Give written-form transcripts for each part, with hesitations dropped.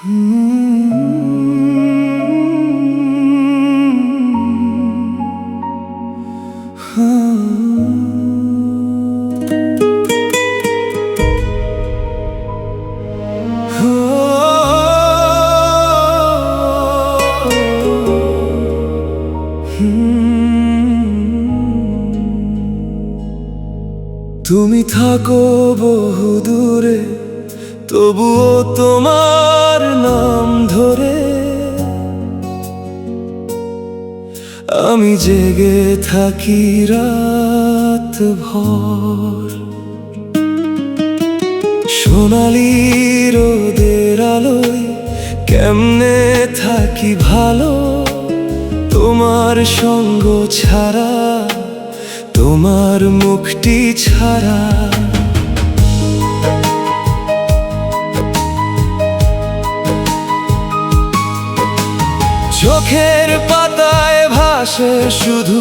তুমি থাকো বহু দূরে, তবুও তোমার নাম ধরে আমি জেগে থাকি রাত ভর। সোনালি রোদের আলোয় কেমনে থাকি ভালো, তোমার সঙ্গ ছাড়া, তোমার মুখটি ছাড়া। চোখের পাতায় ভাসে শুধু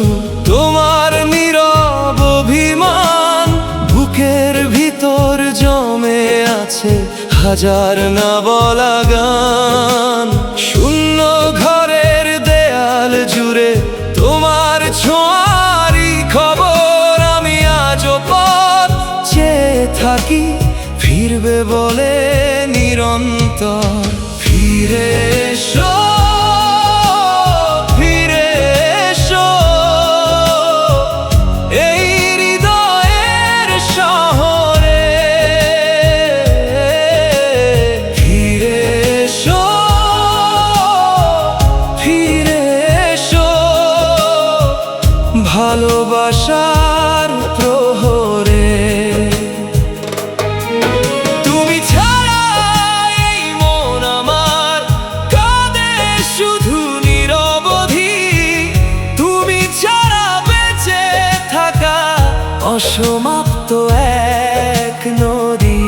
তোমার নীরব অভিমান, বুকের ভিতর জমে আছে হাজার না বলা গান। শূন্য ঘরের দেয়াল জুড়ে তোমার ছোঁয়ারই খবর, আমি আজও পথ চেয়ে থাকি ফিরবে বলে নিরন্তর। ফিরে এসো, ভালোবাসার প্রহরে। তুমি ছাড়া এই মন আমার কাঁদে শুধু নিরবধি, তুমি ছাড়া বেঁচে থাকা অসমাপ্ত এক নদী।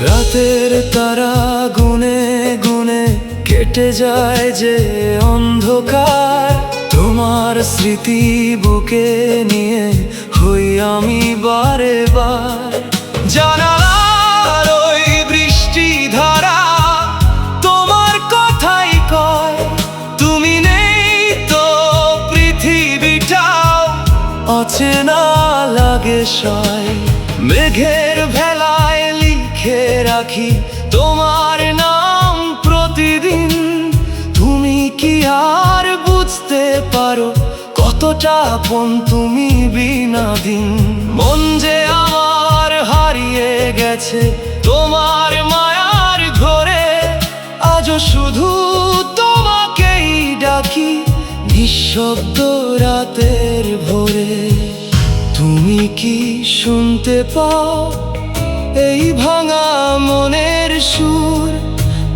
রাতের তারা গুনে গুনে কেটে যায় যে অন্ধকার, তোমার স্মৃতি বুকে নিয়ে হই আমি বারে বার। জানালার ওই বৃষ্টি ধারা তোমার কথাই কয়, তুমি নেই তো পৃথিবীটাও অচেনা লাগে সয়। মেঘের ভেলায় লিখে রাখি তোমার নাম প্রতিদিন, তুমি কি আর বুঝতে পারো কতটা আপন তুমি বিনা দিন। মন যে আমার হারিয়ে গেছে তোমার মায়ার ঘরে, আজও শুধু তোমাকেই ডাকি নিঃশব্দ রাতের ভোরে। তুমি কি শুনতে পাও এই ভাঙা মনের সুর,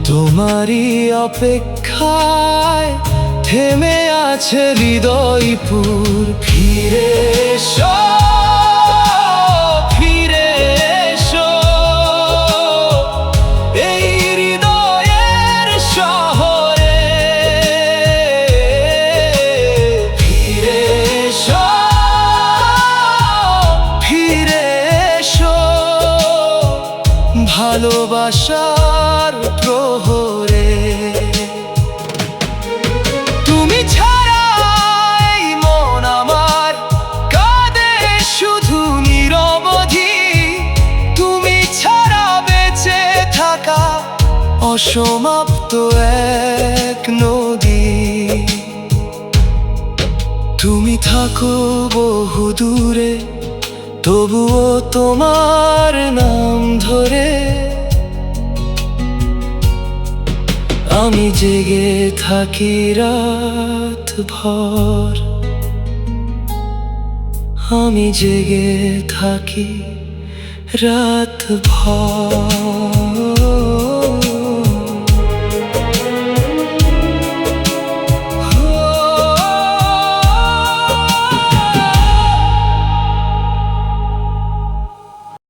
তোমারই অপেক্ষায় থেমে আছে হৃদয়পুর। ফিরে এসো, ফিরে এসো এই হৃদয়ের শহরে। ফিরে এসো, ফিরে এসো ভালোবাসার প্রহরে। তুমি ছাড়া এই মন আমার কাঁদে শুধু নিরবধি, তুমি ছাড়া বেঁচে থাকা অসমাপ্ত এক নদী। তুমি থাকো বহু দূরে, তবুও তোমার নাম ধরে আমি জেগে থাকি রাত ভর। আমি জেগে থাকি রাত ভর।